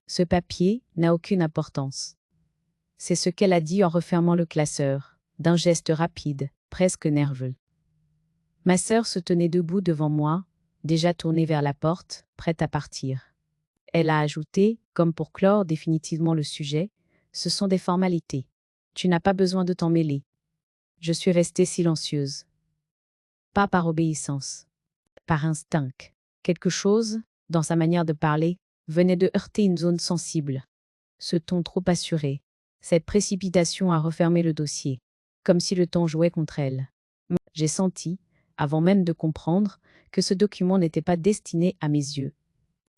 Ce papier n'a aucune importance. C'est ce qu'elle a dit en refermant le classeur, d'un geste rapide, presque nerveux. Ma sœur se tenait debout devant moi, déjà tournée vers la porte, prête à partir. Elle a ajouté, comme pour clore définitivement le sujet, « Ce sont des formalités. Tu n'as pas besoin de t'en mêler. » Je suis restée silencieuse. Pas par obéissance. Par instinct. Quelque chose, dans sa manière de parler, venait de heurter une zone sensible. Ce ton trop assuré, cette précipitation à refermer le dossier, comme si le temps jouait contre elle. J'ai senti, avant même de comprendre, que ce document n'était pas destiné à mes yeux.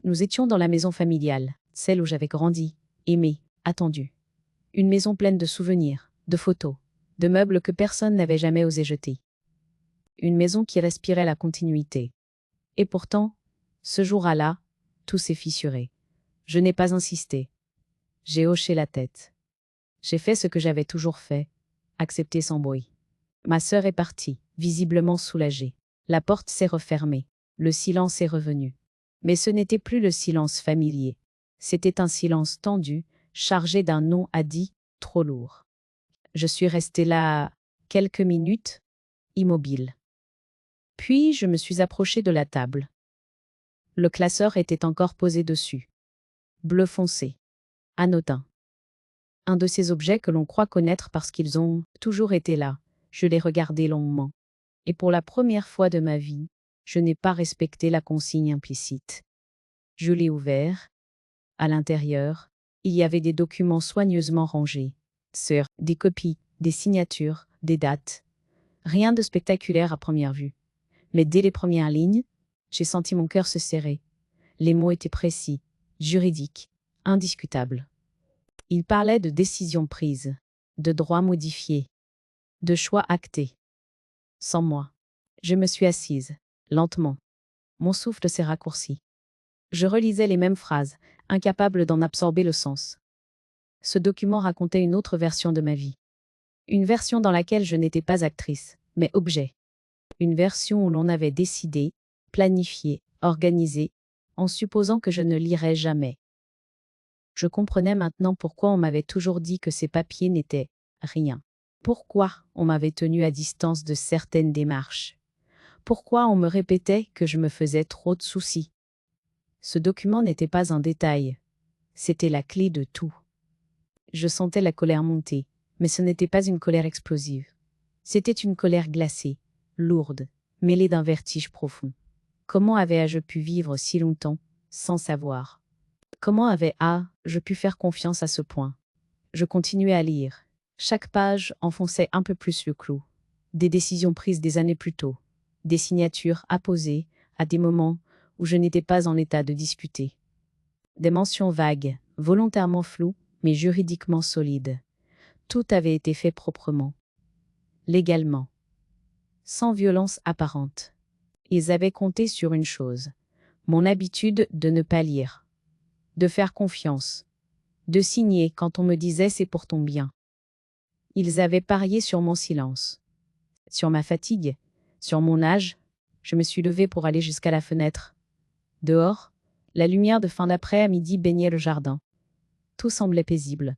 Nous étions dans la maison familiale, celle où j'avais grandi, aimé, attendu. Une maison pleine de souvenirs, de photos, de meubles que personne n'avait jamais osé jeter. Une maison qui respirait la continuité. Et pourtant, ce jour-là, tout s'est fissuré. Je n'ai pas insisté. J'ai hoché la tête. J'ai fait ce que j'avais toujours fait, accepter sans bruit. Ma sœur est partie, visiblement soulagée. La porte s'est refermée. Le silence est revenu. Mais ce n'était plus le silence familier. C'était un silence tendu, chargé d'un non à dit trop lourd. Je suis restée là quelques minutes, immobile. Puis je me suis approchée de la table. Le classeur était encore posé dessus. Bleu foncé. Anodin. Un de ces objets que l'on croit connaître parce qu'ils ont toujours été là. Je l'ai regardé longuement. Et pour la première fois de ma vie, je n'ai pas respecté la consigne implicite. Je l'ai ouvert. À l'intérieur, il y avait des documents soigneusement rangés. Des copies, des signatures, des dates. Rien de spectaculaire à première vue. Mais dès les premières lignes, j'ai senti mon cœur se serrer. Les mots étaient précis, juridiques, indiscutables. Il parlait de décisions prises, de droits modifiés, de choix actés. Sans moi. Je me suis assise, lentement. Mon souffle s'est raccourci. Je relisais les mêmes phrases, incapable d'en absorber le sens. Ce document racontait une autre version de ma vie. Une version dans laquelle je n'étais pas actrice, mais objet. Une version où l'on avait décidé, planifié, organisé, en supposant que je ne lirais jamais. Je comprenais maintenant pourquoi on m'avait toujours dit que ces papiers n'étaient rien. Pourquoi on m'avait tenu à distance de certaines démarches. Pourquoi on me répétait que je me faisais trop de soucis. Ce document n'était pas un détail. C'était la clé de tout. Je sentais la colère monter, mais ce n'était pas une colère explosive. C'était une colère glacée, lourde, mêlée d'un vertige profond. Comment avais-je pu vivre si longtemps, sans savoir? Comment avais-je pu faire confiance à ce point? Je continuais à lire. Chaque page enfonçait un peu plus le clou. Des décisions prises des années plus tôt. Des signatures apposées à des moments où je n'étais pas en état de discuter. Des mentions vagues, volontairement floues, mais juridiquement solides. Tout avait été fait proprement. Légalement. Sans violence apparente. Ils avaient compté sur une chose. Mon habitude de ne pas lire. De faire confiance. De signer quand on me disait c'est pour ton bien. Ils avaient parié sur mon silence. Sur ma fatigue. Sur mon âge. Je me suis levée pour aller jusqu'à la fenêtre. Dehors, la lumière de fin d'après-midi baignait le jardin. Tout semblait paisible.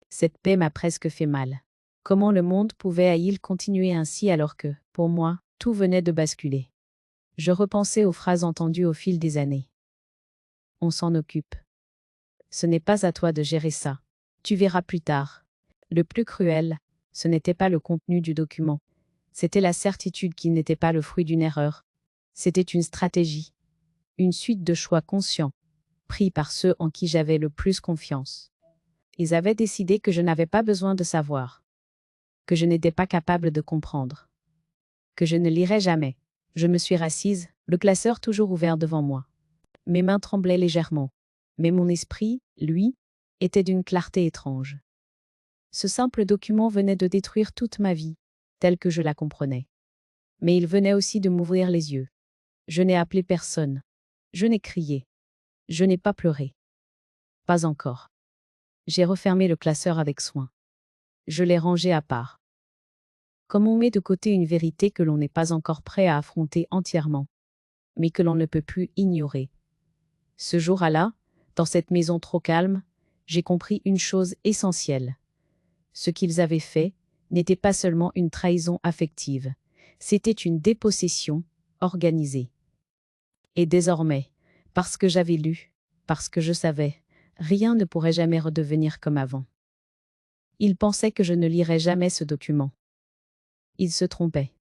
Cette paix m'a presque fait mal. Comment le monde pouvait-il continuer ainsi alors que, pour moi, tout venait de basculer? Je repensais aux phrases entendues au fil des années. On s'en occupe. Ce n'est pas à toi de gérer ça. Tu verras plus tard. Le plus cruel, ce n'était pas le contenu du document. C'était la certitude qu'il n'était pas le fruit d'une erreur. C'était une stratégie. Une suite de choix conscients, pris par ceux en qui j'avais le plus confiance. Ils avaient décidé que je n'avais pas besoin de savoir. Que je n'étais pas capable de comprendre. Que je ne lirais jamais. Je me suis rassise, le classeur toujours ouvert devant moi. Mes mains tremblaient légèrement. Mais mon esprit, lui, était d'une clarté étrange. Ce simple document venait de détruire toute ma vie, telle que je la comprenais. Mais il venait aussi de m'ouvrir les yeux. Je n'ai appelé personne. Je n'ai crié. Je n'ai pas pleuré. Pas encore. J'ai refermé le classeur avec soin. Je l'ai rangé à part. Comme on met de côté une vérité que l'on n'est pas encore prêt à affronter entièrement, mais que l'on ne peut plus ignorer. Ce jour-là, Dans cette maison trop calme, j'ai compris une chose essentielle. Ce qu'ils avaient fait n'était pas seulement une trahison affective, c'était une dépossession organisée. Et désormais, parce que j'avais lu, parce que je savais, rien ne pourrait jamais redevenir comme avant. Ils pensaient que je ne lirais jamais ce document. Ils se trompaient.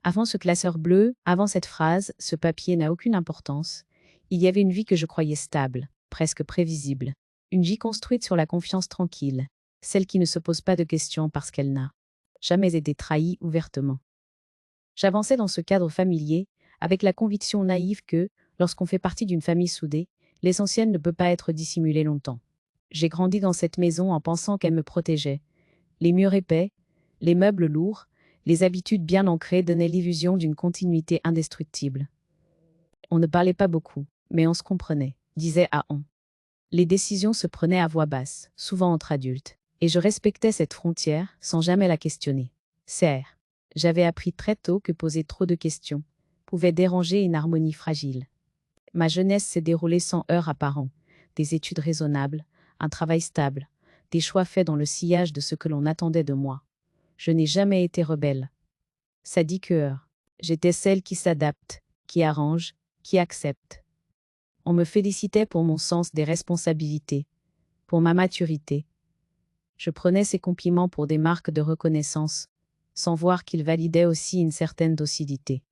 Avant ce classeur bleu, avant cette phrase, ce papier n'a aucune importance. Il y avait une vie que je croyais stable, presque prévisible. Une vie construite sur la confiance tranquille, celle qui ne se pose pas de questions parce qu'elle n'a jamais été trahie ouvertement. J'avançais dans ce cadre familier, avec la conviction naïve que, lorsqu'on fait partie d'une famille soudée, l'essentiel ne peut pas être dissimulé longtemps. J'ai grandi dans cette maison en pensant qu'elle me protégeait. Les murs épais, les meubles lourds, les habitudes bien ancrées donnaient l'illusion d'une continuité indestructible. On ne parlait pas beaucoup, mais on se comprenait, disait Aon. Les décisions se prenaient à voix basse, souvent entre adultes, et je respectais cette frontière sans jamais la questionner. Certes, j'avais appris très tôt que poser trop de questions pouvait déranger une harmonie fragile. Ma jeunesse s'est déroulée sans heurts apparents, des études raisonnables, un travail stable, des choix faits dans le sillage de ce que l'on attendait de moi. Je n'ai jamais été rebelle. Sadique heure. J'étais celle qui s'adapte, qui arrange, qui accepte. On me félicitait pour mon sens des responsabilités, pour ma maturité. Je prenais ces compliments pour des marques de reconnaissance, sans voir qu'ils validaient aussi une certaine docilité.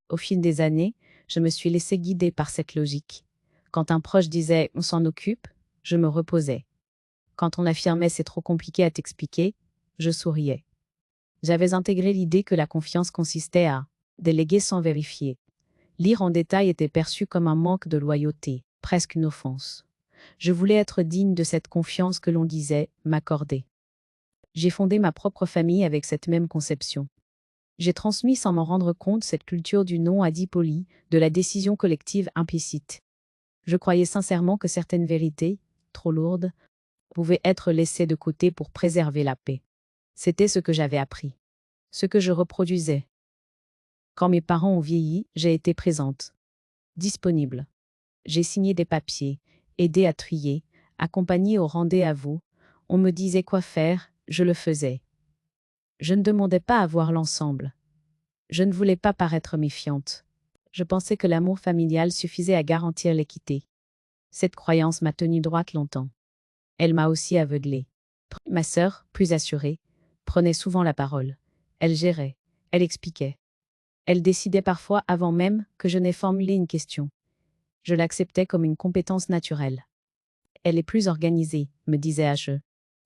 Au fil des années, je me suis laissée guider par cette logique. Quand un proche disait « on s'en occupe », je me reposais. Quand on affirmait « c'est trop compliqué à t'expliquer », je souriais. J'avais intégré l'idée que la confiance consistait à déléguer sans vérifier. Lire en détail était perçu comme un manque de loyauté, presque une offense. Je voulais être digne de cette confiance que l'on disait m'accorder. J'ai fondé ma propre famille avec cette même conception. J'ai transmis sans m'en rendre compte cette culture du non à dit poli, de la décision collective implicite. Je croyais sincèrement que certaines vérités, trop lourdes, pouvaient être laissées de côté pour préserver la paix. C'était ce que j'avais appris, ce que je reproduisais. Quand mes parents ont vieilli, j'ai été présente, disponible. J'ai signé des papiers, aidé à trier, accompagné au rendez-vous. On me disait quoi faire, je le faisais. Je ne demandais pas à voir l'ensemble. Je ne voulais pas paraître méfiante. Je pensais que l'amour familial suffisait à garantir l'équité. Cette croyance m'a tenue droite longtemps. Elle m'a aussi aveuglée. Ma sœur, plus assurée, prenait souvent la parole. Elle gérait, elle expliquait. Elle décidait parfois avant même que je n'ai formulé une question. Je l'acceptais comme une compétence naturelle. Elle est plus organisée, me disait H.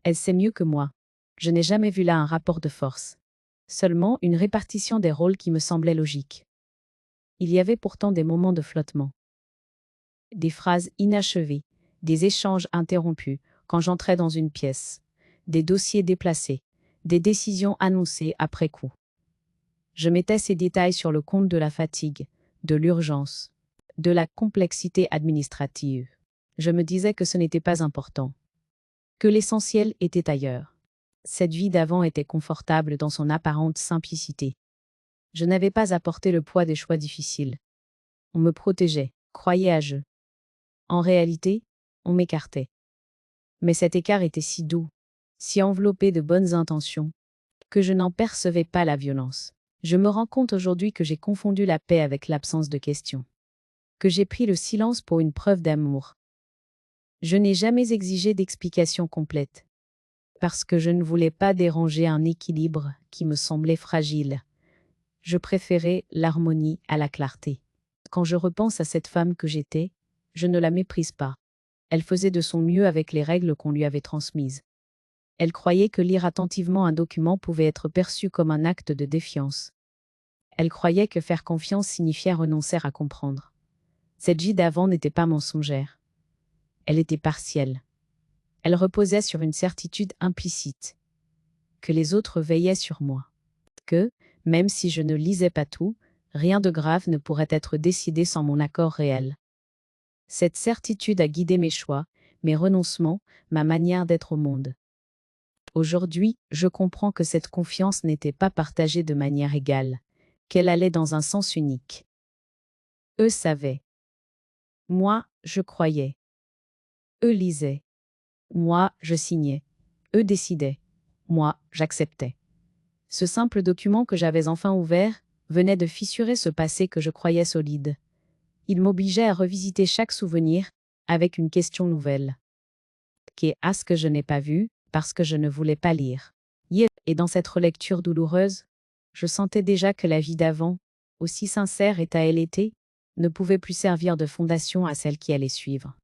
Elle sait mieux que moi. Je n'ai jamais vu là un rapport de force. Seulement une répartition des rôles qui me semblait logique. Il y avait pourtant des moments de flottement. Des phrases inachevées, des échanges interrompus quand j'entrais dans une pièce, des dossiers déplacés, des décisions annoncées après coup. Je mettais ces détails sur le compte de la fatigue, de l'urgence, de la complexité administrative. Je me disais que ce n'était pas important, que l'essentiel était ailleurs. Cette vie d'avant était confortable dans son apparente simplicité. Je n'avais pas à porter le poids des choix difficiles. On me protégeait, croyait à jeu. En réalité, on m'écartait. Mais cet écart était si doux, si enveloppé de bonnes intentions, que je n'en percevais pas la violence. Je me rends compte aujourd'hui que j'ai confondu la paix avec l'absence de questions, que j'ai pris le silence pour une preuve d'amour. Je n'ai jamais exigé d'explications complètes, parce que je ne voulais pas déranger un équilibre qui me semblait fragile. Je préférais l'harmonie à la clarté. Quand je repense à cette femme que j'étais, je ne la méprise pas. Elle faisait de son mieux avec les règles qu'on lui avait transmises. Elle croyait que lire attentivement un document pouvait être perçu comme un acte de défiance. Elle croyait que faire confiance signifiait renoncer à comprendre. Cette vie d'avant n'était pas mensongère. Elle était partielle. Elle reposait sur une certitude implicite, que les autres veillaient sur moi. Que, même si je ne lisais pas tout, rien de grave ne pourrait être décidé sans mon accord réel. Cette certitude a guidé mes choix, mes renoncements, ma manière d'être au monde. Aujourd'hui, je comprends que cette confiance n'était pas partagée de manière égale, qu'elle allait dans un sens unique. Eux savaient. Moi, je croyais. Eux lisaient. Moi, je signais. Eux décidaient. Moi, j'acceptais. Ce simple document que j'avais enfin ouvert venait de fissurer ce passé que je croyais solide. Il m'obligeait à revisiter chaque souvenir avec une question nouvelle. Qu'est-ce que je n'ai pas vu parce que je ne voulais pas lire. Et dans cette relecture douloureuse, je sentais déjà que la vie d'avant, aussi sincère et elle était, ne pouvait plus servir de fondation à celle qui allait suivre.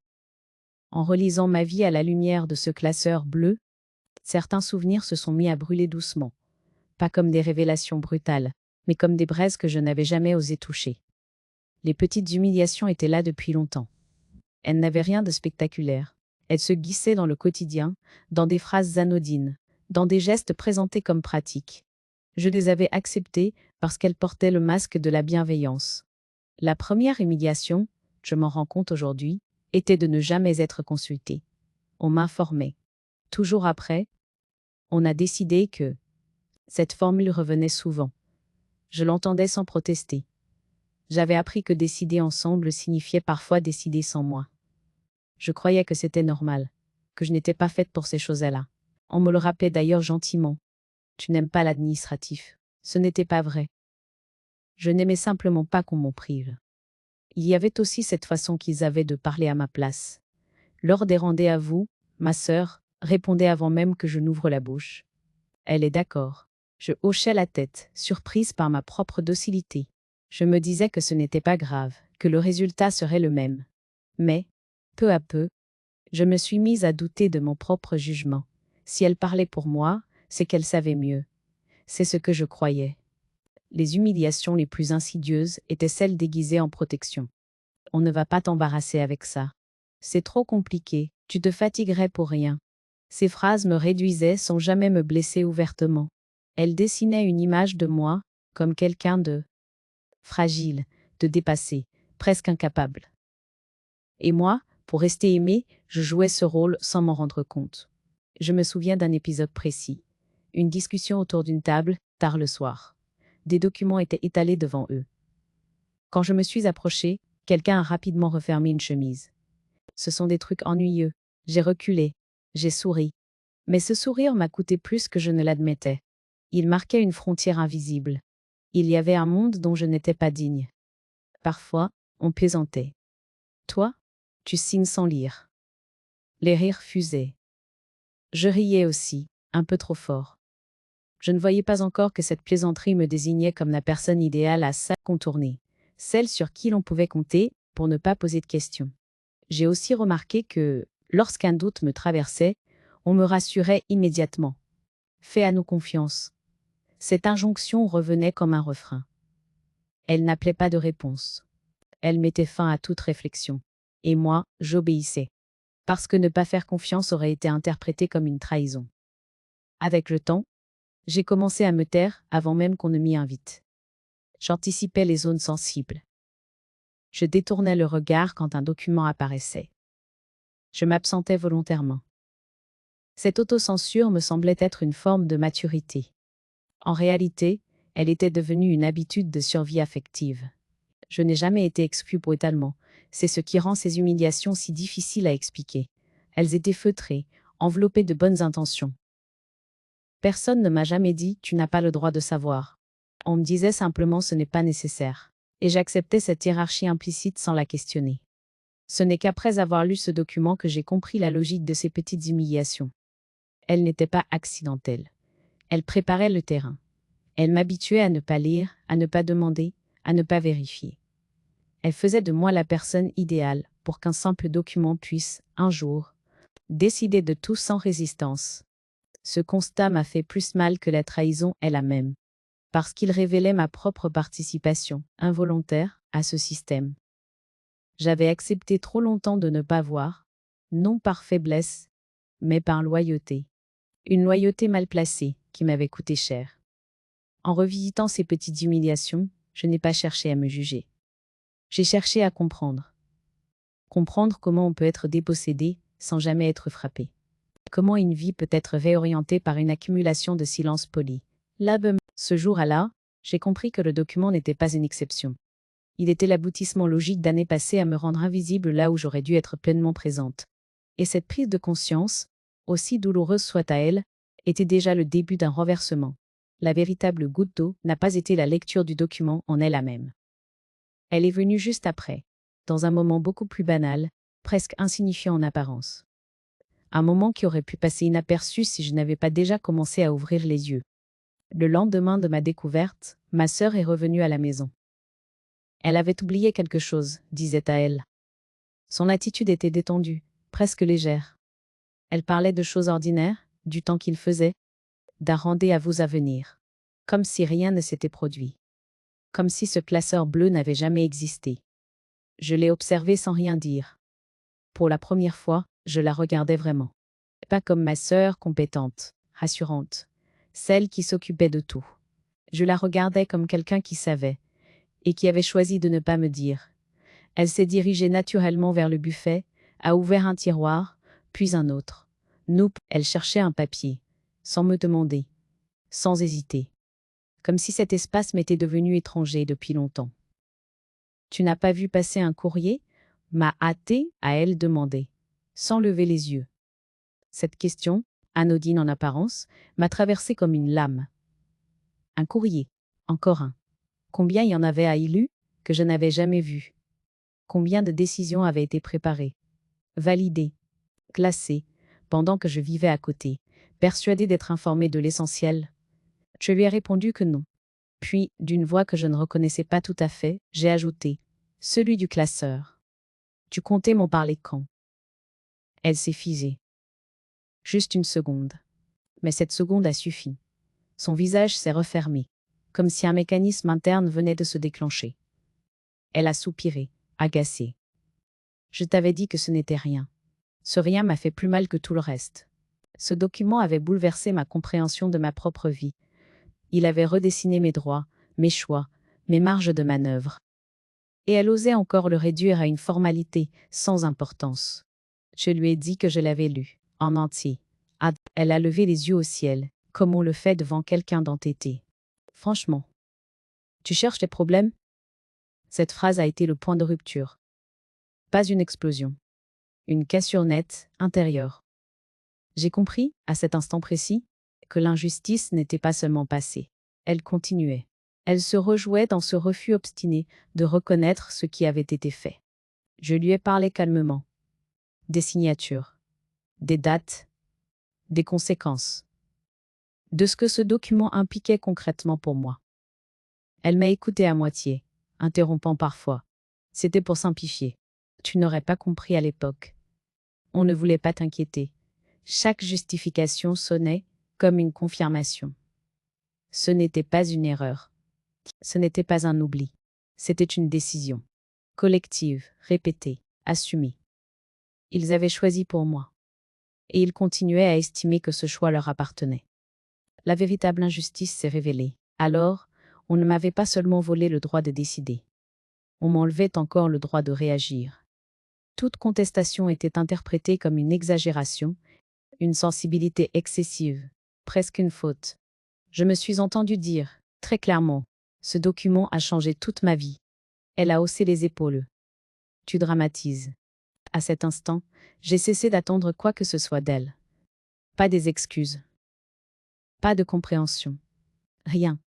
En relisant ma vie à la lumière de ce classeur bleu, certains souvenirs se sont mis à brûler doucement. Pas comme des révélations brutales, mais comme des braises que je n'avais jamais osé toucher. Les petites humiliations étaient là depuis longtemps. Elles n'avaient rien de spectaculaire. Elles se glissaient dans le quotidien, dans des phrases anodines, dans des gestes présentés comme pratiques. Je les avais acceptées parce qu'elles portaient le masque de la bienveillance. La première humiliation, je m'en rends compte aujourd'hui, était de ne jamais être consultée. On m'informait. Toujours après, on a décidé que cette formule revenait souvent. Je l'entendais sans protester. J'avais appris que décider ensemble signifiait parfois décider sans moi. Je croyais que c'était normal, que je n'étais pas faite pour ces choses-là. On me le rappelait d'ailleurs gentiment. Tu n'aimes pas l'administratif. Ce n'était pas vrai. Je n'aimais simplement pas qu'on m'en prive. Il y avait aussi cette façon qu'ils avaient de parler à ma place. Lors des rendez-vous, ma sœur répondait avant même que je n'ouvre la bouche. Elle est d'accord. Je hochais la tête, surprise par ma propre docilité. Je me disais que ce n'était pas grave, que le résultat serait le même. Mais, peu à peu, je me suis mise à douter de mon propre jugement. Si elle parlait pour moi, c'est qu'elle savait mieux. C'est ce que je croyais. Les humiliations les plus insidieuses étaient celles déguisées en protection. On ne va pas t'embarrasser avec ça. C'est trop compliqué, tu te fatiguerais pour rien. Ces phrases me réduisaient sans jamais me blesser ouvertement. Elles dessinaient une image de moi, comme quelqu'un de fragile, de dépassé, presque incapable. Et moi, pour rester aimée, je jouais ce rôle sans m'en rendre compte. Je me souviens d'un épisode précis. Une discussion autour d'une table, tard le soir. Des documents étaient étalés devant eux. Quand je me suis approchée, quelqu'un a rapidement refermé une chemise. Ce sont des trucs ennuyeux. J'ai reculé. J'ai souri. Mais ce sourire m'a coûté plus que je ne l'admettais. Il marquait une frontière invisible. Il y avait un monde dont je n'étais pas digne. Parfois, on plaisantait. Toi, tu signes sans lire. Les rires fusaient. Je riais aussi, un peu trop fort. Je ne voyais pas encore que cette plaisanterie me désignait comme la personne idéale à contourner, celle sur qui l'on pouvait compter pour ne pas poser de questions. J'ai aussi remarqué que, lorsqu'un doute me traversait, on me rassurait immédiatement. Fais à nous confiance. Cette injonction revenait comme un refrain. Elle n'appelait pas de réponse. Elle mettait fin à toute réflexion. Et moi, j'obéissais. Parce que ne pas faire confiance aurait été interprété comme une trahison. Avec le temps, j'ai commencé à me taire avant même qu'on ne m'y invite. J'anticipais les zones sensibles. Je détournais le regard quand un document apparaissait. Je m'absentais volontairement. Cette autocensure me semblait être une forme de maturité. En réalité, elle était devenue une habitude de survie affective. Je n'ai jamais été exclue brutalement. C'est ce qui rend ces humiliations si difficiles à expliquer. Elles étaient feutrées, enveloppées de bonnes intentions. Personne ne m'a jamais dit « tu n'as pas le droit de savoir ». On me disait simplement « ce n'est pas nécessaire ». Et j'acceptais cette hiérarchie implicite sans la questionner. Ce n'est qu'après avoir lu ce document que j'ai compris la logique de ces petites humiliations. Elles n'étaient pas accidentelles. Elles préparaient le terrain. Elles m'habituaient à ne pas lire, à ne pas demander, à ne pas vérifier. Elles faisaient de moi la personne idéale pour qu'un simple document puisse, un jour, décider de tout sans résistance. Ce constat m'a fait plus mal que la trahison elle-même, parce qu'il révélait ma propre participation, involontaire, à ce système. J'avais accepté trop longtemps de ne pas voir, non par faiblesse, mais par loyauté. Une loyauté mal placée, qui m'avait coûté cher. En revisitant ces petites humiliations, je n'ai pas cherché à me juger. J'ai cherché à comprendre. Comprendre comment on peut être dépossédé sans jamais être frappé. Comment une vie peut être réorientée par une accumulation de silence poli. Là, ce jour-là, j'ai compris que le document n'était pas une exception. Il était l'aboutissement logique d'années passées à me rendre invisible là où j'aurais dû être pleinement présente. Et cette prise de conscience, aussi douloureuse soit-elle, était déjà le début d'un renversement. La véritable goutte d'eau n'a pas été la lecture du document en elle-même. Elle est venue juste après, dans un moment beaucoup plus banal, presque insignifiant en apparence. Un moment qui aurait pu passer inaperçu si je n'avais pas déjà commencé à ouvrir les yeux. Le lendemain de ma découverte, ma sœur est revenue à la maison. Elle avait oublié quelque chose, disait à elle. Son attitude était détendue, presque légère. Elle parlait de choses ordinaires, du temps qu'il faisait, d'un rendez-vous à venir. Comme si rien ne s'était produit. Comme si ce classeur bleu n'avait jamais existé. Je l'ai observée sans rien dire. Pour la première fois, je la regardais vraiment. Pas comme ma sœur compétente, rassurante, celle qui s'occupait de tout. Je la regardais comme quelqu'un qui savait, et qui avait choisi de ne pas me dire. Elle s'est dirigée naturellement vers le buffet, a ouvert un tiroir, puis un autre. Nope, elle cherchait un papier, sans me demander, sans hésiter. Comme si cet espace m'était devenu étranger depuis longtemps. Tu n'as pas vu passer un courrier ? M'a hâté à elle demander, sans lever les yeux. Cette question, anodine en apparence, m'a traversé comme une lame. Un courrier, encore un. Combien il y en avait à Ilu, que je n'avais jamais vu? Combien de décisions avaient été préparées, validées, classées, pendant que je vivais à côté, persuadée d'être informée de l'essentiel? Je lui ai répondu que non. Puis, d'une voix que je ne reconnaissais pas tout à fait, j'ai ajouté « Celui du classeur. Tu comptais m'en parler quand ?» Elle s'est figée. Juste une seconde. Mais cette seconde a suffi. Son visage s'est refermé, comme si un mécanisme interne venait de se déclencher. Elle a soupiré, agacée. Je t'avais dit que ce n'était rien. Ce rien m'a fait plus mal que tout le reste. Ce document avait bouleversé ma compréhension de ma propre vie. Il avait redessiné mes droits, mes choix, mes marges de manœuvre. Et elle osait encore le réduire à une formalité, sans importance. Je lui ai dit que je l'avais lu, en entier. Elle a levé les yeux au ciel, comme on le fait devant quelqu'un d'entêté. Franchement. Tu cherches des problèmes ? Cette phrase a été le point de rupture. Pas une explosion. Une cassure nette, intérieure. J'ai compris, à cet instant précis, que l'injustice n'était pas seulement passée. Elle continuait. Elle se rejouait dans ce refus obstiné de reconnaître ce qui avait été fait. Je lui ai parlé calmement. Des signatures, des dates, des conséquences. De ce que ce document impliquait concrètement pour moi. Elle m'a écouté à moitié, interrompant parfois. C'était pour simplifier. Tu n'aurais pas compris à l'époque. On ne voulait pas t'inquiéter. Chaque justification sonnait comme une confirmation. Ce n'était pas une erreur. Ce n'était pas un oubli. C'était une décision. Collective, répétée, assumée. Ils avaient choisi pour moi. Et ils continuaient à estimer que ce choix leur appartenait. La véritable injustice s'est révélée. Alors, on ne m'avait pas seulement volé le droit de décider. On m'enlevait encore le droit de réagir. Toute contestation était interprétée comme une exagération, une sensibilité excessive, presque une faute. Je me suis entendu dire, très clairement, ce document a changé toute ma vie. Elle a haussé les épaules. Tu dramatises. À cet instant, j'ai cessé d'attendre quoi que ce soit d'elle. Pas des excuses. Pas de compréhension. Rien.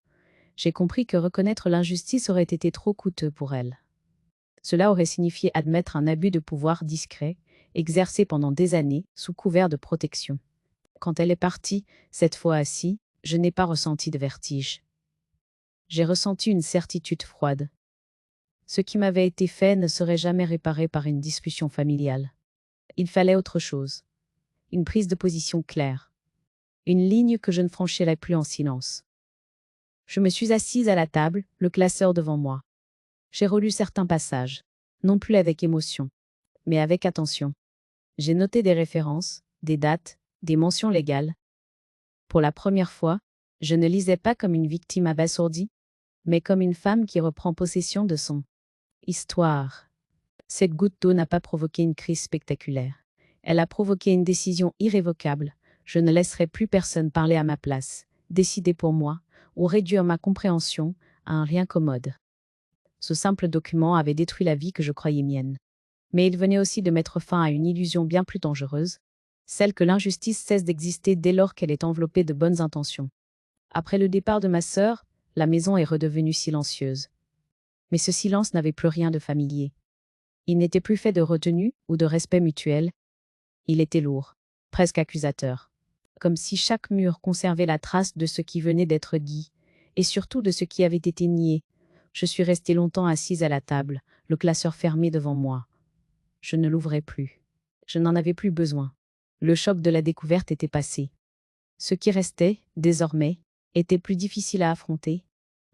J'ai compris que reconnaître l'injustice aurait été trop coûteux pour elle. Cela aurait signifié admettre un abus de pouvoir discret, exercé pendant des années, sous couvert de protection. Quand elle est partie, cette fois assis, je n'ai pas ressenti de vertige. J'ai ressenti une certitude froide. Ce qui m'avait été fait ne serait jamais réparé par une discussion familiale. Il fallait autre chose. Une prise de position claire. Une ligne que je ne franchirais plus en silence. Je me suis assise à la table, le classeur devant moi. J'ai relu certains passages, non plus avec émotion, mais avec attention. J'ai noté des références, des dates, des mentions légales. Pour la première fois, je ne lisais pas comme une victime abasourdie, mais comme une femme qui reprend possession de son histoire. Cette goutte d'eau n'a pas provoqué une crise spectaculaire. Elle a provoqué une décision irrévocable. Je ne laisserai plus personne parler à ma place, décider pour moi, ou réduire ma compréhension à un rien commode. Ce simple document avait détruit la vie que je croyais mienne. Mais il venait aussi de mettre fin à une illusion bien plus dangereuse, celle que l'injustice cesse d'exister dès lors qu'elle est enveloppée de bonnes intentions. Après le départ de ma sœur, la maison est redevenue silencieuse. Mais ce silence n'avait plus rien de familier. Il n'était plus fait de retenue ou de respect mutuel. Il était lourd, presque accusateur. Comme si chaque mur conservait la trace de ce qui venait d'être dit, et surtout de ce qui avait été nié. Je suis restée longtemps assise à la table, le classeur fermé devant moi. Je ne l'ouvrais plus. Je n'en avais plus besoin. Le choc de la découverte était passé. Ce qui restait, désormais, était plus difficile à affronter,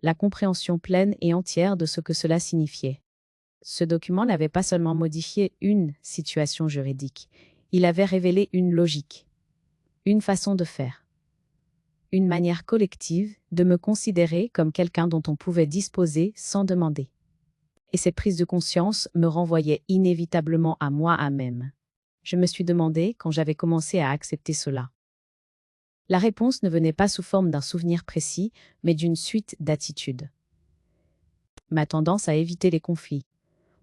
la compréhension pleine et entière de ce que cela signifiait. Ce document n'avait pas seulement modifié une situation juridique, il avait révélé une logique, une façon de faire, une manière collective de me considérer comme quelqu'un dont on pouvait disposer sans demander. Et cette prise de conscience me renvoyait inévitablement à moi-même. Je me suis demandé quand j'avais commencé à accepter cela. La réponse ne venait pas sous forme d'un souvenir précis, mais d'une suite d'attitudes. Ma tendance à éviter les conflits,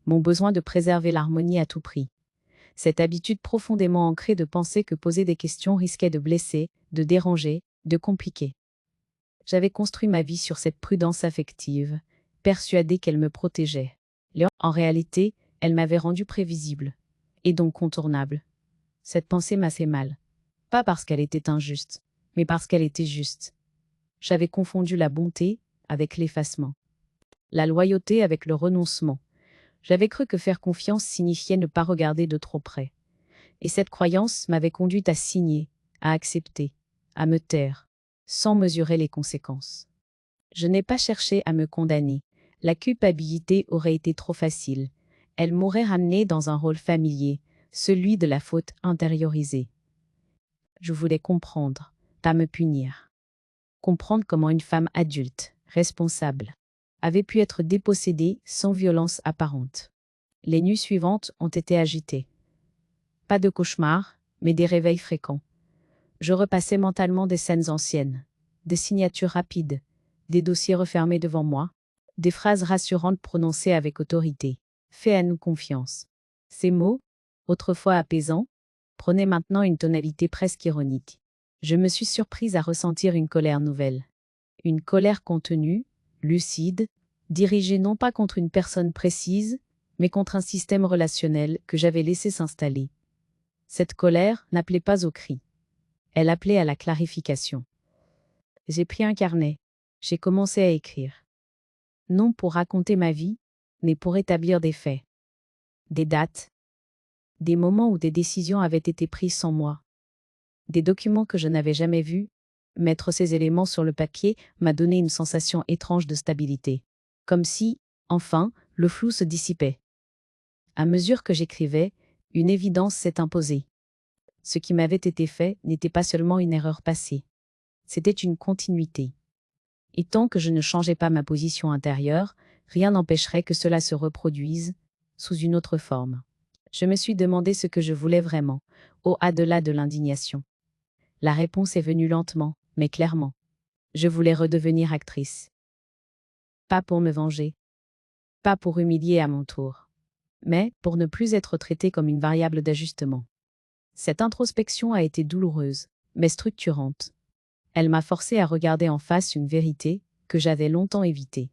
mon besoin de préserver l'harmonie à tout prix, cette habitude profondément ancrée de penser que poser des questions risquait de blesser, de déranger, de compliquer. J'avais construit ma vie sur cette prudence affective, persuadée qu'elle me protégeait. En réalité, elle m'avait rendu prévisible, et donc contournable. Cette pensée m'a fait mal. Pas parce qu'elle était injuste, mais parce qu'elle était juste. J'avais confondu la bonté avec l'effacement, la loyauté avec le renoncement. J'avais cru que faire confiance signifiait ne pas regarder de trop près. Et cette croyance m'avait conduite à signer, à accepter, à me taire, sans mesurer les conséquences. Je n'ai pas cherché à me condamner. La culpabilité aurait été trop facile. Elle m'aurait ramené dans un rôle familier, celui de la faute intériorisée. Je voulais comprendre, pas me punir. Comprendre comment une femme adulte, responsable, avait pu être dépossédée sans violence apparente. Les nuits suivantes ont été agitées. Pas de cauchemars, mais des réveils fréquents. Je repassais mentalement des scènes anciennes, des signatures rapides, des dossiers refermés devant moi, des phrases rassurantes prononcées avec autorité. Fais à nous confiance. Ces mots, autrefois apaisants, prenaient maintenant une tonalité presque ironique. Je me suis surprise à ressentir une colère nouvelle. Une colère contenue, lucide, dirigée non pas contre une personne précise, mais contre un système relationnel que j'avais laissé s'installer. Cette colère n'appelait pas au cri. Elle appelait à la clarification. J'ai pris un carnet. J'ai commencé à écrire. Non pour raconter ma vie, mais pour établir des faits. Des dates. Des moments où des décisions avaient été prises sans moi. Des documents que je n'avais jamais vus. Mettre ces éléments sur le papier m'a donné une sensation étrange de stabilité. Comme si, enfin, le flou se dissipait. À mesure que j'écrivais, une évidence s'est imposée. Ce qui m'avait été fait n'était pas seulement une erreur passée. C'était une continuité. Et tant que je ne changeais pas ma position intérieure, rien n'empêcherait que cela se reproduise, sous une autre forme. Je me suis demandé ce que je voulais vraiment, au-delà de l'indignation. La réponse est venue lentement, mais clairement. Je voulais redevenir actrice. Pas pour me venger. Pas pour humilier à mon tour. Mais pour ne plus être traitée comme une variable d'ajustement. Cette introspection a été douloureuse, mais structurante. Elle m'a forcé à regarder en face une vérité que j'avais longtemps évitée.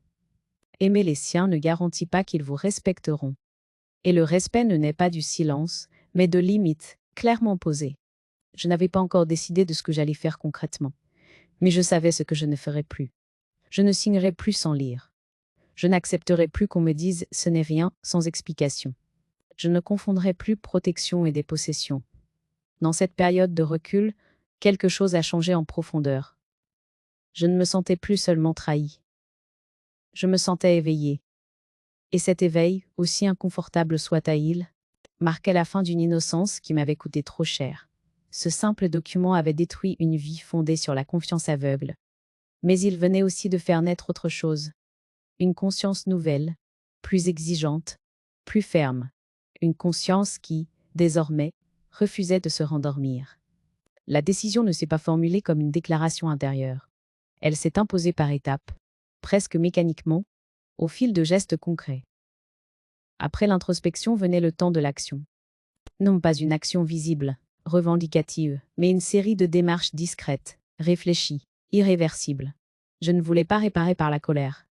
Aimer les siens ne garantit pas qu'ils vous respecteront. Et le respect ne naît pas du silence, mais de limites clairement posées. Je n'avais pas encore décidé de ce que j'allais faire concrètement. Mais je savais ce que je ne ferais plus. Je ne signerai plus sans lire. Je n'accepterai plus qu'on me dise « ce n'est rien » sans explication. Je ne confondrai plus protection et dépossession. Dans cette période de recul, quelque chose a changé en profondeur. Je ne me sentais plus seulement trahie. Je me sentais éveillée. Et cet éveil, aussi inconfortable soit-il, marquait la fin d'une innocence qui m'avait coûté trop cher. Ce simple document avait détruit une vie fondée sur la confiance aveugle. Mais il venait aussi de faire naître autre chose. Une conscience nouvelle, plus exigeante, plus ferme. Une conscience qui, désormais, refusait de se rendormir. La décision ne s'est pas formulée comme une déclaration intérieure. Elle s'est imposée par étapes, presque mécaniquement, au fil de gestes concrets. Après l'introspection venait le temps de l'action. Non pas une action visible, revendicative, mais une série de démarches discrètes, réfléchies, irréversibles. Je ne voulais pas réparer par la colère.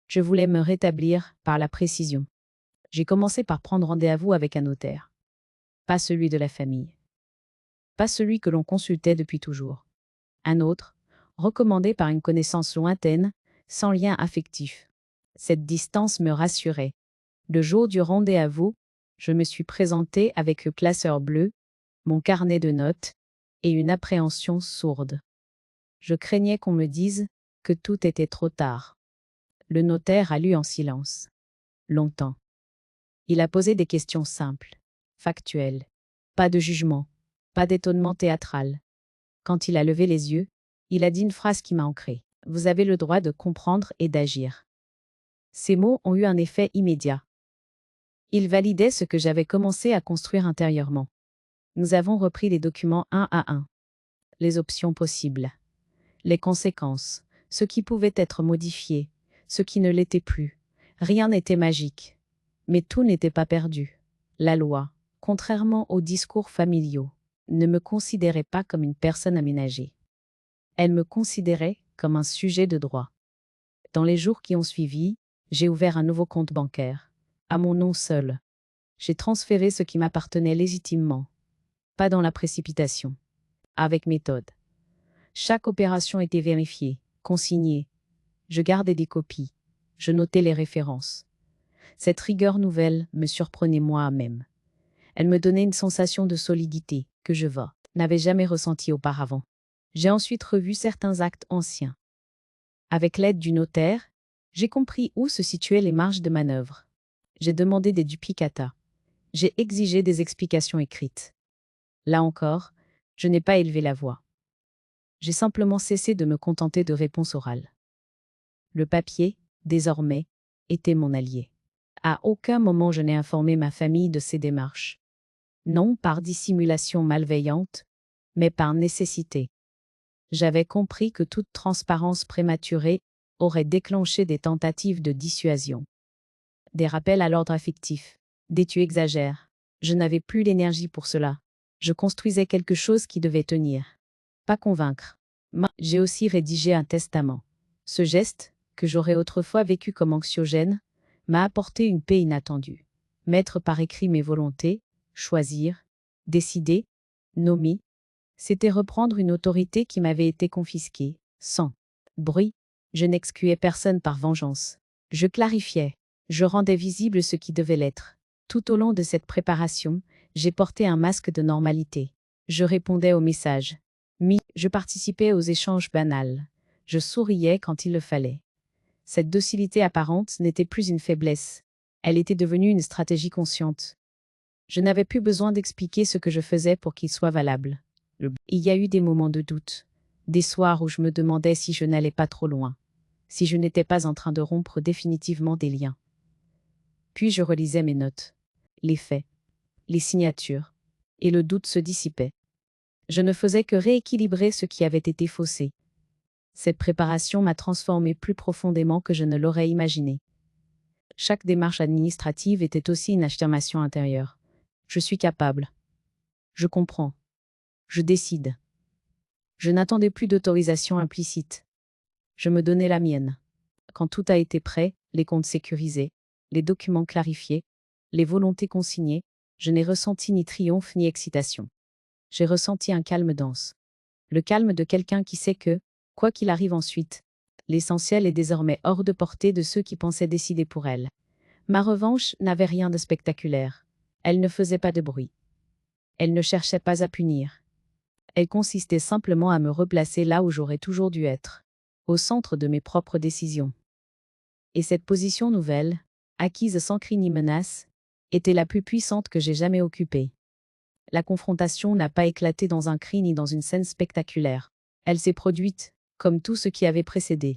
Je voulais me rétablir par la précision. J'ai commencé par prendre rendez-vous avec un notaire. Pas celui de la famille. Pas celui que l'on consultait depuis toujours. Un autre, recommandé par une connaissance lointaine, sans lien affectif. Cette distance me rassurait. Le jour du rendez-vous, je me suis présentée avec le classeur bleu, mon carnet de notes, et une appréhension sourde. Je craignais qu'on me dise que tout était trop tard. Le notaire a lu en silence. Longtemps. Il a posé des questions simples, factuelles. Pas de jugement, pas d'étonnement théâtral. Quand il a levé les yeux, il a dit une phrase qui m'a ancrée. Vous avez le droit de comprendre et d'agir. Ces mots ont eu un effet immédiat. Il validait ce que j'avais commencé à construire intérieurement. Nous avons repris les documents un à un. Les options possibles. Les conséquences. Ce qui pouvait être modifié. Ce qui ne l'était plus. Rien n'était magique. Mais tout n'était pas perdu. La loi, contrairement aux discours familiaux, ne me considérait pas comme une personne aménagée. Elle me considérait comme un sujet de droit. Dans les jours qui ont suivi, j'ai ouvert un nouveau compte bancaire. À mon nom seul. J'ai transféré ce qui m'appartenait légitimement. Pas dans la précipitation. Avec méthode. Chaque opération était vérifiée, consignée. Je gardais des copies. Je notais les références. Cette rigueur nouvelle me surprenait moi-même. Elle me donnait une sensation de solidité que je n'avais jamais ressentie auparavant. J'ai ensuite revu certains actes anciens. Avec l'aide du notaire, j'ai compris où se situaient les marges de manœuvre. J'ai demandé des duplicata. J'ai exigé des explications écrites. Là encore, je n'ai pas élevé la voix. J'ai simplement cessé de me contenter de réponses orales. Le papier, désormais, était mon allié. À aucun moment je n'ai informé ma famille de ces démarches. Non par dissimulation malveillante, mais par nécessité. J'avais compris que toute transparence prématurée aurait déclenché des tentatives de dissuasion. Des rappels à l'ordre affectif. Des tu exagères. Je n'avais plus l'énergie pour cela. Je construisais quelque chose qui devait tenir. Pas convaincre. J'ai aussi rédigé un testament. Ce geste, que j'aurais autrefois vécu comme anxiogène, m'a apporté une paix inattendue. Mettre par écrit mes volontés, choisir, décider, nommer, c'était reprendre une autorité qui m'avait été confisquée, sans bruit. Je n'excluais personne par vengeance. Je clarifiais, je rendais visible ce qui devait l'être. Tout au long de cette préparation, j'ai porté un masque de normalité. Je répondais aux messages. Je participais aux échanges banals. Je souriais quand il le fallait. Cette docilité apparente n'était plus une faiblesse. Elle était devenue une stratégie consciente. Je n'avais plus besoin d'expliquer ce que je faisais pour qu'il soit valable. Il y a eu des moments de doute, des soirs où je me demandais si je n'allais pas trop loin, si je n'étais pas en train de rompre définitivement des liens. Puis je relisais mes notes, les faits, les signatures, et le doute se dissipait. Je ne faisais que rééquilibrer ce qui avait été faussé. Cette préparation m'a transformé plus profondément que je ne l'aurais imaginé. Chaque démarche administrative était aussi une affirmation intérieure. Je suis capable. Je comprends. Je décide. Je n'attendais plus d'autorisation implicite. Je me donnais la mienne. Quand tout a été prêt, les comptes sécurisés, les documents clarifiés, les volontés consignées, je n'ai ressenti ni triomphe ni excitation. J'ai ressenti un calme dense. Le calme de quelqu'un qui sait que, quoi qu'il arrive ensuite, l'essentiel est désormais hors de portée de ceux qui pensaient décider pour elle. Ma revanche n'avait rien de spectaculaire. Elle ne faisait pas de bruit. Elle ne cherchait pas à punir. Elle consistait simplement à me replacer là où j'aurais toujours dû être, au centre de mes propres décisions. Et cette position nouvelle, acquise sans cri ni menace, était la plus puissante que j'ai jamais occupée. La confrontation n'a pas éclaté dans un cri ni dans une scène spectaculaire. Elle s'est produite, comme tout ce qui avait précédé,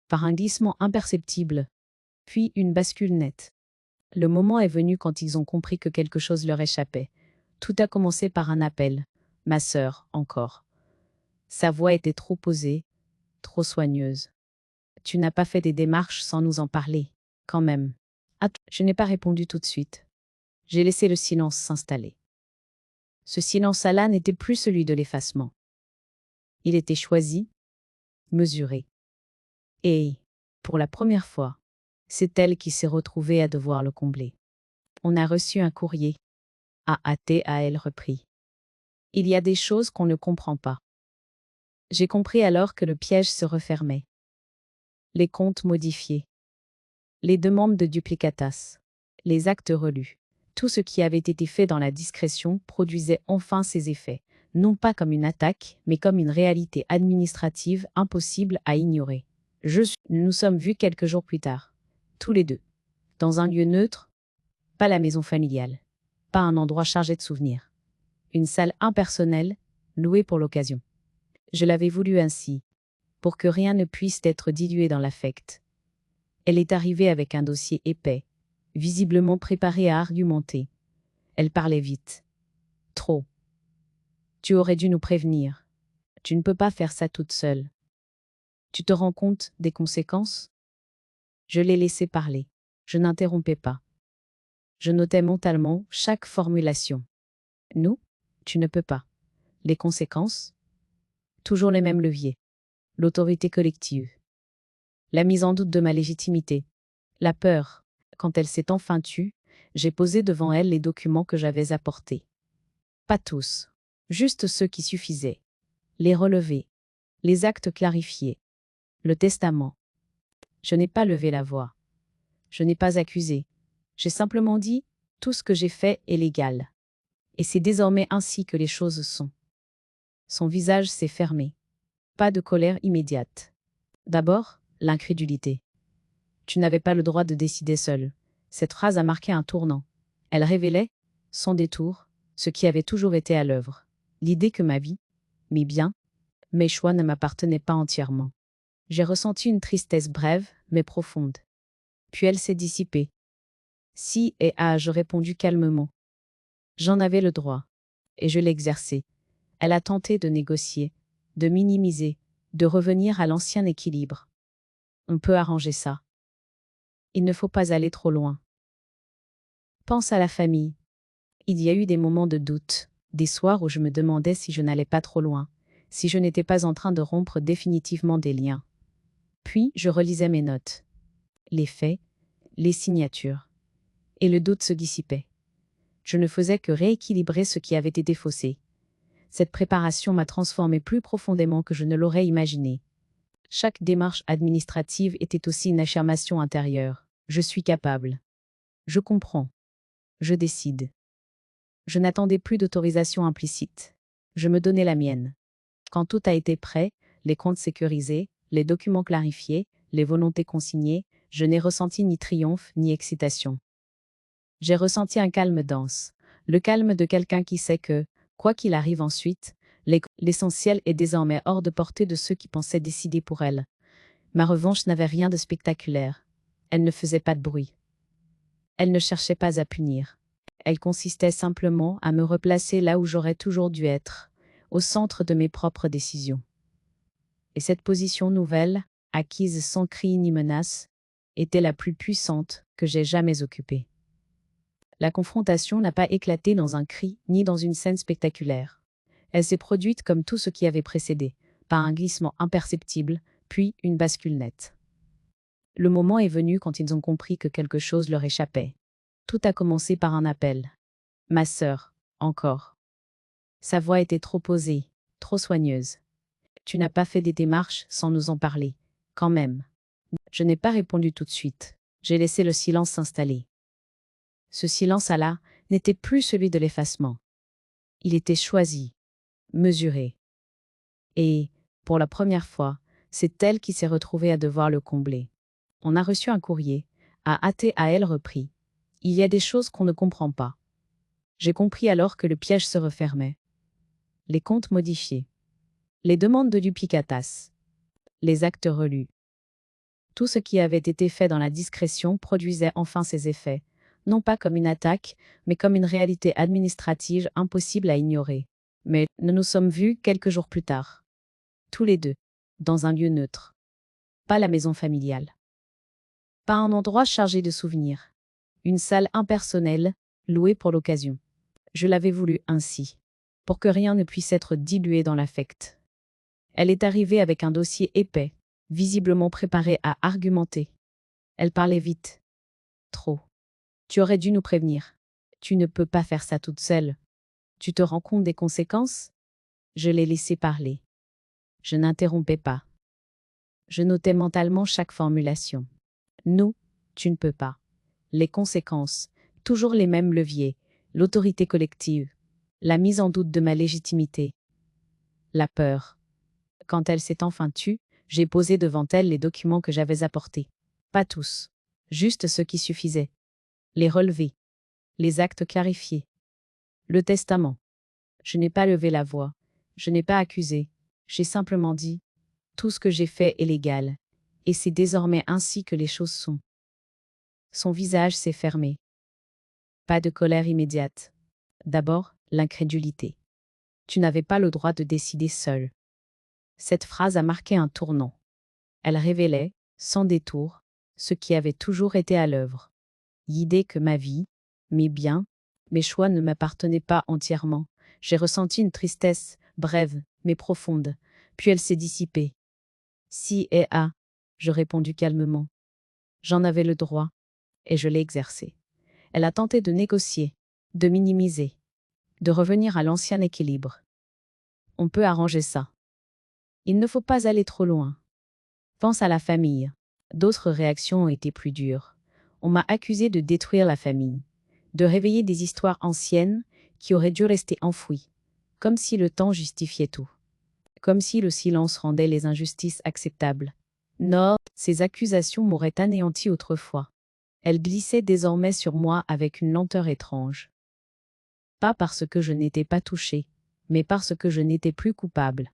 par un glissement imperceptible, puis une bascule nette. Le moment est venu quand ils ont compris que quelque chose leur échappait. Tout a commencé par un appel. Ma sœur, encore. Sa voix était trop posée, trop soigneuse. Tu n'as pas fait des démarches sans nous en parler, quand même. Je n'ai pas répondu tout de suite. J'ai laissé le silence s'installer. Ce silence-là n'était plus celui de l'effacement. Il était choisi, mesuré. Et, pour la première fois, c'est elle qui s'est retrouvée à devoir le combler. On a reçu un courrier. A-A-T-A-L reprit. Il y a des choses qu'on ne comprend pas. J'ai compris alors que le piège se refermait. Les comptes modifiés. Les demandes de duplicatas. Les actes relus. Tout ce qui avait été fait dans la discrétion produisait enfin ses effets, non pas comme une attaque, mais comme une réalité administrative impossible à ignorer. Nous sommes vus quelques jours plus tard, tous les deux, dans un lieu neutre, pas la maison familiale, pas un endroit chargé de souvenirs. Une salle impersonnelle, louée pour l'occasion. Je l'avais voulu ainsi, pour que rien ne puisse être dilué dans l'affect. Elle est arrivée avec un dossier épais, visiblement préparée à argumenter. Elle parlait vite. Trop. Tu aurais dû nous prévenir. Tu ne peux pas faire ça toute seule. Tu te rends compte des conséquences? Je l'ai laissé parler. Je n'interrompais pas. Je notais mentalement chaque formulation. Nous? Tu ne peux pas. Les conséquences? Toujours les mêmes leviers. L'autorité collective. La mise en doute de ma légitimité. La peur. Quand elle s'est enfin tue, j'ai posé devant elle les documents que j'avais apportés. Pas tous. Juste ceux qui suffisaient. Les relevés. Les actes clarifiés. Le testament. Je n'ai pas levé la voix. Je n'ai pas accusé. J'ai simplement dit, tout ce que j'ai fait est légal. Et c'est désormais ainsi que les choses sont. Son visage s'est fermé. Pas de colère immédiate. D'abord, l'incrédulité. Tu n'avais pas le droit de décider seul. Cette phrase a marqué un tournant. Elle révélait, sans détour, ce qui avait toujours été à l'œuvre. L'idée que ma vie, mes biens, mes choix ne m'appartenaient pas entièrement. J'ai ressenti une tristesse brève, mais profonde. Puis elle s'est dissipée. Si et ai-je répondu calmement. J'en avais le droit. Et je l'exerçais. Elle a tenté de négocier, de minimiser, de revenir à l'ancien équilibre. On peut arranger ça. Il ne faut pas aller trop loin. Pense à la famille. Il y a eu des moments de doute, des soirs où je me demandais si je n'allais pas trop loin, si je n'étais pas en train de rompre définitivement des liens. Puis je relisais mes notes. Les faits, les signatures. Et le doute se dissipait. Je ne faisais que rééquilibrer ce qui avait été faussé. Cette préparation m'a transformé plus profondément que je ne l'aurais imaginé. Chaque démarche administrative était aussi une affirmation intérieure. Je suis capable. Je comprends. Je décide. Je n'attendais plus d'autorisation implicite. Je me donnais la mienne. Quand tout a été prêt, les comptes sécurisés, les documents clarifiés, les volontés consignées, je n'ai ressenti ni triomphe ni excitation. J'ai ressenti un calme dense, le calme de quelqu'un qui sait que, quoi qu'il arrive ensuite, l'essentiel est désormais hors de portée de ceux qui pensaient décider pour elle. Ma revanche n'avait rien de spectaculaire. Elle ne faisait pas de bruit. Elle ne cherchait pas à punir. Elle consistait simplement à me replacer là où j'aurais toujours dû être, au centre de mes propres décisions. Et cette position nouvelle, acquise sans cri ni menace, était la plus puissante que j'ai jamais occupée. La confrontation n'a pas éclaté dans un cri ni dans une scène spectaculaire. Elle s'est produite comme tout ce qui avait précédé, par un glissement imperceptible, puis une bascule nette. Le moment est venu quand ils ont compris que quelque chose leur échappait. Tout a commencé par un appel. Ma sœur, encore. Sa voix était trop posée, trop soigneuse. Tu n'as pas fait des démarches sans nous en parler, quand même. Je n'ai pas répondu tout de suite. J'ai laissé le silence s'installer. Ce silence-là n'était plus celui de l'effacement. Il était choisi, mesuré. Et, pour la première fois, c'est elle qui s'est retrouvée à devoir le combler. On a reçu un courrier. A-A-T-A-L reprit. Il y a des choses qu'on ne comprend pas. J'ai compris alors que le piège se refermait. Les comptes modifiés. Les demandes de duplicatas. Les actes relus. Tout ce qui avait été fait dans la discrétion produisait enfin ses effets, non pas comme une attaque, mais comme une réalité administrative impossible à ignorer. Mais nous nous sommes vus quelques jours plus tard. Tous les deux, dans un lieu neutre. Pas la maison familiale. Pas un endroit chargé de souvenirs. Une salle impersonnelle, louée pour l'occasion. Je l'avais voulu ainsi, pour que rien ne puisse être dilué dans l'affect. Elle est arrivée avec un dossier épais, visiblement préparée à argumenter. Elle parlait vite. Trop. Tu aurais dû nous prévenir. Tu ne peux pas faire ça toute seule. Tu te rends compte des conséquences? Je l'ai laissée parler. Je n'interrompais pas. Je notais mentalement chaque formulation. Nous, tu ne peux pas. Les conséquences, toujours les mêmes leviers, l'autorité collective, la mise en doute de ma légitimité. La peur. Quand elle s'est enfin tue, j'ai posé devant elle les documents que j'avais apportés. Pas tous. Juste ceux qui suffisaient. Les relevés. Les actes clarifiés. Le testament. Je n'ai pas levé la voix. Je n'ai pas accusé. J'ai simplement dit « Tout ce que j'ai fait est légal. Et c'est désormais ainsi que les choses sont. » Son visage s'est fermé. Pas de colère immédiate. D'abord, l'incrédulité. Tu n'avais pas le droit de décider seul. Cette phrase a marqué un tournant. Elle révélait, sans détour, ce qui avait toujours été à l'œuvre. L'idée que ma vie, mes biens, mes choix ne m'appartenaient pas entièrement. J'ai ressenti une tristesse, brève, mais profonde, puis elle s'est dissipée. Si et ah, je répondis calmement. J'en avais le droit, et je l'ai exercé. Elle a tenté de négocier, de minimiser, de revenir à l'ancien équilibre. On peut arranger ça. Il ne faut pas aller trop loin. Pense à la famille. D'autres réactions ont été plus dures. On m'a accusé de détruire la famille, de réveiller des histoires anciennes qui auraient dû rester enfouies, comme si le temps justifiait tout, comme si le silence rendait les injustices acceptables. Non, ces accusations m'auraient anéanti autrefois. Elles glissaient désormais sur moi avec une lenteur étrange. Pas parce que je n'étais pas touchée, mais parce que je n'étais plus coupable.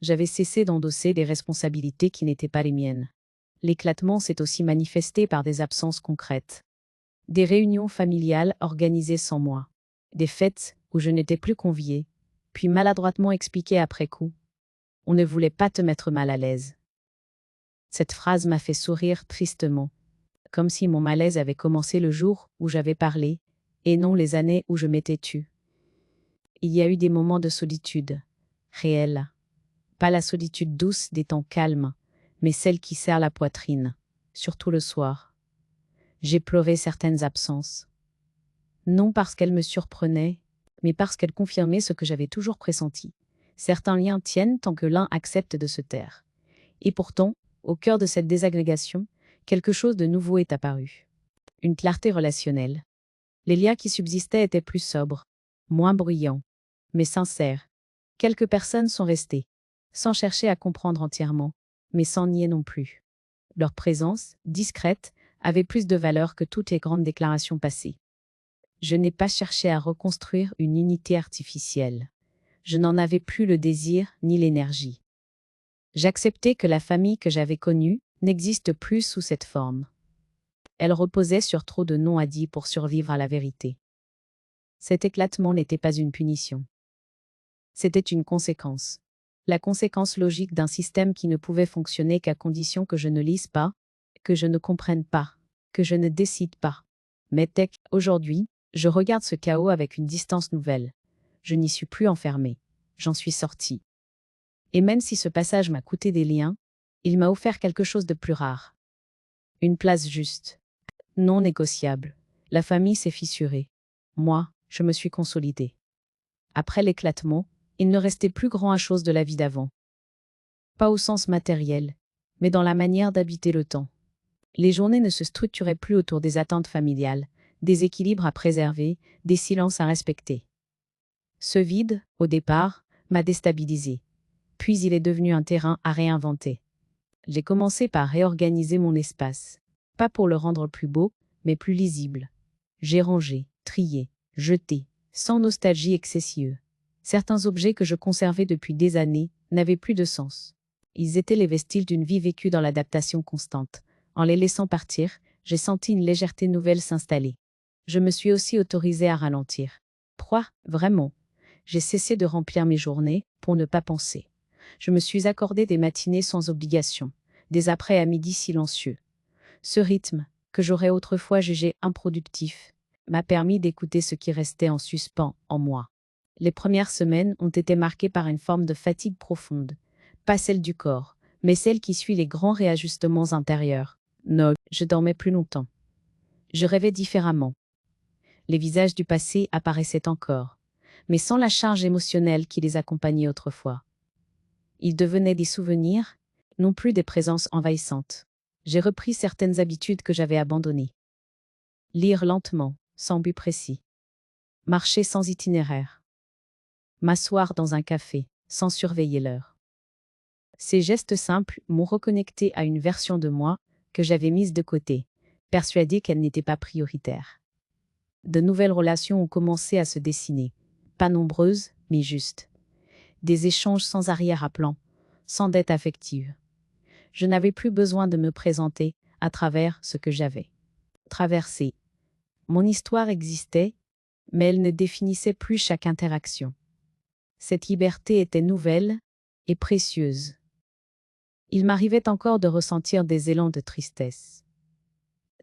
J'avais cessé d'endosser des responsabilités qui n'étaient pas les miennes. L'éclatement s'est aussi manifesté par des absences concrètes. Des réunions familiales organisées sans moi. Des fêtes où je n'étais plus conviée, puis maladroitement expliquées après coup. On ne voulait pas te mettre mal à l'aise. Cette phrase m'a fait sourire tristement, comme si mon malaise avait commencé le jour où j'avais parlé, et non les années où je m'étais tue. Il y a eu des moments de solitude, réels. Pas la solitude douce des temps calmes, mais celle qui serre la poitrine, surtout le soir. J'ai pleuré certaines absences. Non parce qu'elles me surprenaient, mais parce qu'elles confirmaient ce que j'avais toujours pressenti. Certains liens tiennent tant que l'un accepte de se taire. Et pourtant, au cœur de cette désagrégation, quelque chose de nouveau est apparu. Une clarté relationnelle. Les liens qui subsistaient étaient plus sobres, moins bruyants, mais sincères. Quelques personnes sont restées, sans chercher à comprendre entièrement, mais sans nier non plus. Leur présence, discrète, avait plus de valeur que toutes les grandes déclarations passées. Je n'ai pas cherché à reconstruire une unité artificielle. Je n'en avais plus le désir ni l'énergie. J'acceptais que la famille que j'avais connue n'existe plus sous cette forme. Elle reposait sur trop de non-dits pour survivre à la vérité. Cet éclatement n'était pas une punition. C'était une conséquence. La conséquence logique d'un système qui ne pouvait fonctionner qu'à condition que je ne lise pas, que je ne comprenne pas, que je ne décide pas. Mais aujourd'hui, je regarde ce chaos avec une distance nouvelle. Je n'y suis plus enfermée. J'en suis sortie. Et même si ce passage m'a coûté des liens, il m'a offert quelque chose de plus rare. Une place juste. Non négociable. La famille s'est fissurée. Moi, je me suis consolidée. Après l'éclatement, il ne restait plus grand-chose de la vie d'avant. Pas au sens matériel, mais dans la manière d'habiter le temps. Les journées ne se structuraient plus autour des attentes familiales, des équilibres à préserver, des silences à respecter. Ce vide, au départ, m'a déstabilisé. Puis il est devenu un terrain à réinventer. J'ai commencé par réorganiser mon espace. Pas pour le rendre plus beau, mais plus lisible. J'ai rangé, trié, jeté, sans nostalgie excessive. Certains objets que je conservais depuis des années n'avaient plus de sens. Ils étaient les vestiges d'une vie vécue dans l'adaptation constante. En les laissant partir, j'ai senti une légèreté nouvelle s'installer. Je me suis aussi autorisée à ralentir. Vraiment. J'ai cessé de remplir mes journées pour ne pas penser. Je me suis accordé des matinées sans obligation, des après à midi silencieux. Ce rythme, que j'aurais autrefois jugé improductif, m'a permis d'écouter ce qui restait en suspens en moi. Les premières semaines ont été marquées par une forme de fatigue profonde, pas celle du corps, mais celle qui suit les grands réajustements intérieurs. Non, je dormais plus longtemps. Je rêvais différemment. Les visages du passé apparaissaient encore, mais sans la charge émotionnelle qui les accompagnait autrefois. Ils devenaient des souvenirs, non plus des présences envahissantes. J'ai repris certaines habitudes que j'avais abandonnées. Lire lentement, sans but précis. Marcher sans itinéraire. M'asseoir dans un café, sans surveiller l'heure. Ces gestes simples m'ont reconnecté à une version de moi que j'avais mise de côté, persuadée qu'elle n'était pas prioritaire. De nouvelles relations ont commencé à se dessiner, pas nombreuses, mais justes. Des échanges sans arrière-plan, sans dette affective. Je n'avais plus besoin de me présenter à travers ce que j'avais traversé. Mon histoire existait, mais elle ne définissait plus chaque interaction. Cette liberté était nouvelle et précieuse. Il m'arrivait encore de ressentir des élans de tristesse.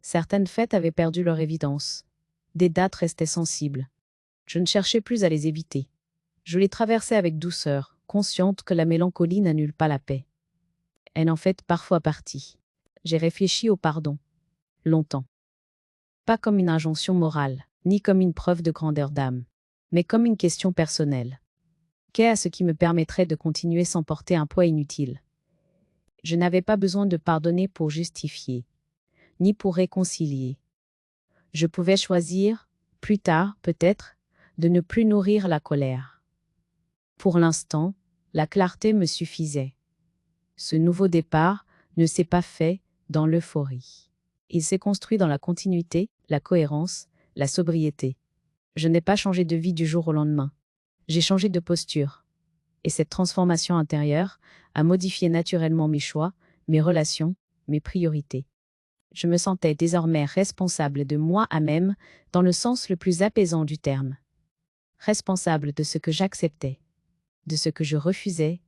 Certaines fêtes avaient perdu leur évidence. Des dates restaient sensibles. Je ne cherchais plus à les éviter. Je les traversais avec douceur, consciente que la mélancolie n'annule pas la paix. Elle en fait parfois partie. J'ai réfléchi au pardon. Longtemps. Pas comme une injonction morale, ni comme une preuve de grandeur d'âme, mais comme une question personnelle. Qu'est-ce qui me permettrait de continuer sans porter un poids inutile? Je n'avais pas besoin de pardonner pour justifier, ni pour réconcilier. Je pouvais choisir, plus tard peut-être, de ne plus nourrir la colère. Pour l'instant, la clarté me suffisait. Ce nouveau départ ne s'est pas fait dans l'euphorie. Il s'est construit dans la continuité, la cohérence, la sobriété. Je n'ai pas changé de vie du jour au lendemain. J'ai changé de posture. Et cette transformation intérieure a modifié naturellement mes choix, mes relations, mes priorités. Je me sentais désormais responsable de moi-même dans le sens le plus apaisant du terme. Responsable de ce que j'acceptais, de ce que je refusais,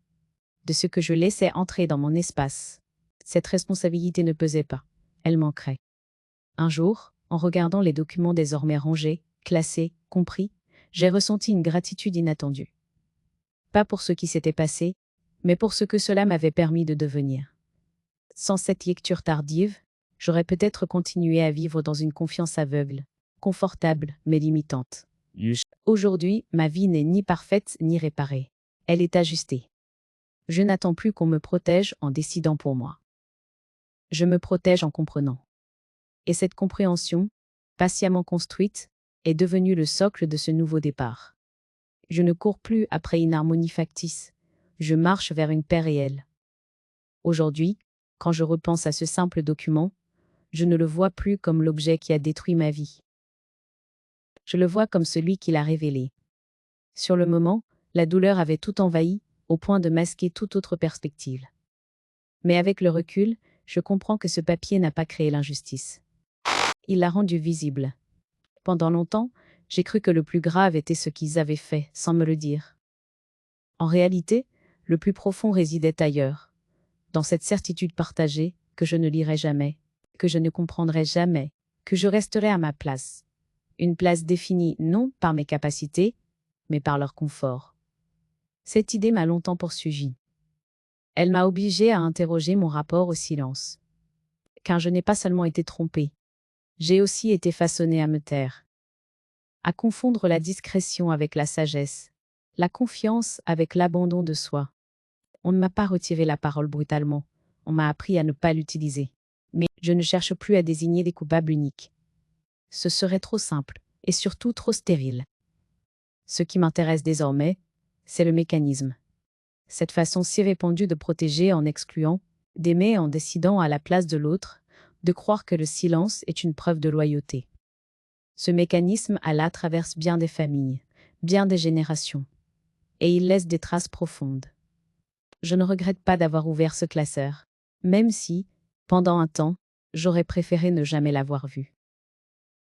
de ce que je laissais entrer dans mon espace. Cette responsabilité ne pesait pas, elle manquerait. Un jour, en regardant les documents désormais rangés, classés, compris, j'ai ressenti une gratitude inattendue. Pas pour ce qui s'était passé, mais pour ce que cela m'avait permis de devenir. Sans cette lecture tardive, j'aurais peut-être continué à vivre dans une confiance aveugle, confortable mais limitante. Aujourd'hui, ma vie n'est ni parfaite ni réparée. Elle est ajustée. Je n'attends plus qu'on me protège en décidant pour moi. Je me protège en comprenant. Et cette compréhension, patiemment construite, est devenue le socle de ce nouveau départ. Je ne cours plus après une harmonie factice, je marche vers une paix réelle. Aujourd'hui, quand je repense à ce simple document, je ne le vois plus comme l'objet qui a détruit ma vie. Je le vois comme celui qui l'a révélé. Sur le moment, la douleur avait tout envahi, au point de masquer toute autre perspective. Mais avec le recul, je comprends que ce papier n'a pas créé l'injustice. Il l'a rendue visible. Pendant longtemps, j'ai cru que le plus grave était ce qu'ils avaient fait, sans me le dire. En réalité, le plus profond résidait ailleurs, dans cette certitude partagée que je ne lirai jamais, que je ne comprendrai jamais, que je resterai à ma place. Une place définie non par mes capacités, mais par leur confort. Cette idée m'a longtemps poursuivi. Elle m'a obligée à interroger mon rapport au silence. Car je n'ai pas seulement été trompée, j'ai aussi été façonnée à me taire. À confondre la discrétion avec la sagesse, la confiance avec l'abandon de soi. On ne m'a pas retiré la parole brutalement, on m'a appris à ne pas l'utiliser. Mais je ne cherche plus à désigner des coupables uniques. Ce serait trop simple, et surtout trop stérile. Ce qui m'intéresse désormais, c'est le mécanisme. Cette façon si répandue de protéger en excluant, d'aimer en décidant à la place de l'autre, de croire que le silence est une preuve de loyauté. Ce mécanisme-là traverse bien des familles, bien des générations. Et il laisse des traces profondes. Je ne regrette pas d'avoir ouvert ce classeur, même si, pendant un temps, j'aurais préféré ne jamais l'avoir vu.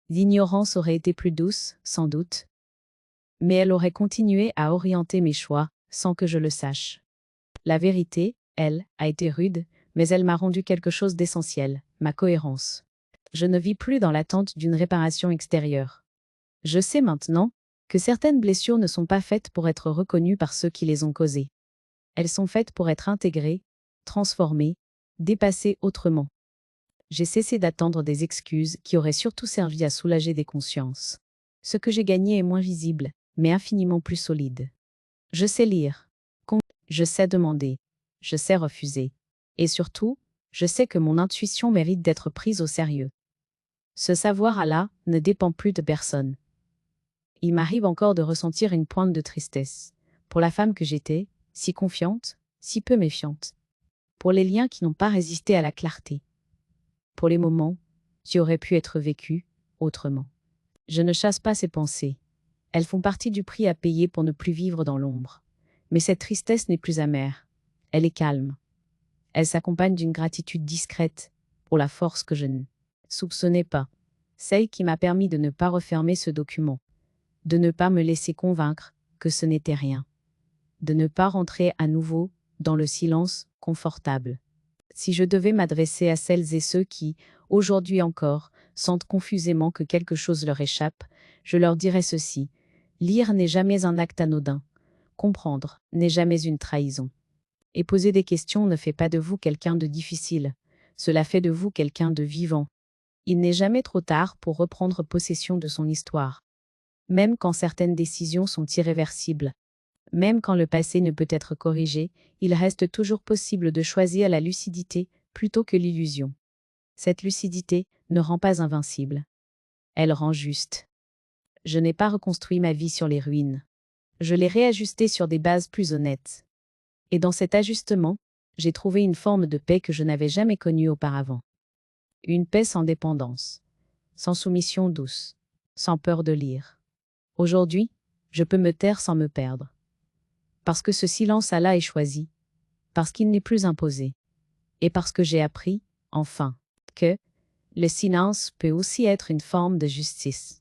L'ignorance aurait été plus douce, sans doute, mais elle aurait continué à orienter mes choix, sans que je le sache. La vérité, elle, a été rude, mais elle m'a rendu quelque chose d'essentiel, ma cohérence. Je ne vis plus dans l'attente d'une réparation extérieure. Je sais maintenant que certaines blessures ne sont pas faites pour être reconnues par ceux qui les ont causées. Elles sont faites pour être intégrées, transformées, dépassées autrement. J'ai cessé d'attendre des excuses qui auraient surtout servi à soulager des consciences. Ce que j'ai gagné est moins visible, mais infiniment plus solide. Je sais lire, je sais demander, je sais refuser. Et surtout, je sais que mon intuition mérite d'être prise au sérieux. Ce savoir-là ne dépend plus de personne. Il m'arrive encore de ressentir une pointe de tristesse. Pour la femme que j'étais, si confiante, si peu méfiante. Pour les liens qui n'ont pas résisté à la clarté. Pour les moments qui auraient pu être vécus autrement. Je ne chasse pas ces pensées. Elles font partie du prix à payer pour ne plus vivre dans l'ombre. Mais cette tristesse n'est plus amère. Elle est calme. Elle s'accompagne d'une gratitude discrète pour la force que je ne soupçonnais pas. Celle qui m'a permis de ne pas refermer ce document. De ne pas me laisser convaincre que ce n'était rien. De ne pas rentrer à nouveau dans le silence confortable. Si je devais m'adresser à celles et ceux qui, aujourd'hui encore, sentent confusément que quelque chose leur échappe, je leur dirais ceci. Lire n'est jamais un acte anodin. Comprendre n'est jamais une trahison. Et poser des questions ne fait pas de vous quelqu'un de difficile. Cela fait de vous quelqu'un de vivant. Il n'est jamais trop tard pour reprendre possession de son histoire. Même quand certaines décisions sont irréversibles. Même quand le passé ne peut être corrigé, il reste toujours possible de choisir la lucidité plutôt que l'illusion. Cette lucidité ne rend pas invincible. Elle rend juste. Je n'ai pas reconstruit ma vie sur les ruines. Je l'ai réajustée sur des bases plus honnêtes. Et dans cet ajustement, j'ai trouvé une forme de paix que je n'avais jamais connue auparavant. Une paix sans dépendance, sans soumission douce, sans peur de lire. Aujourd'hui, je peux me taire sans me perdre. Parce que ce silence-là est choisi, parce qu'il n'est plus imposé, et parce que j'ai appris, enfin, que le silence peut aussi être une forme de justice.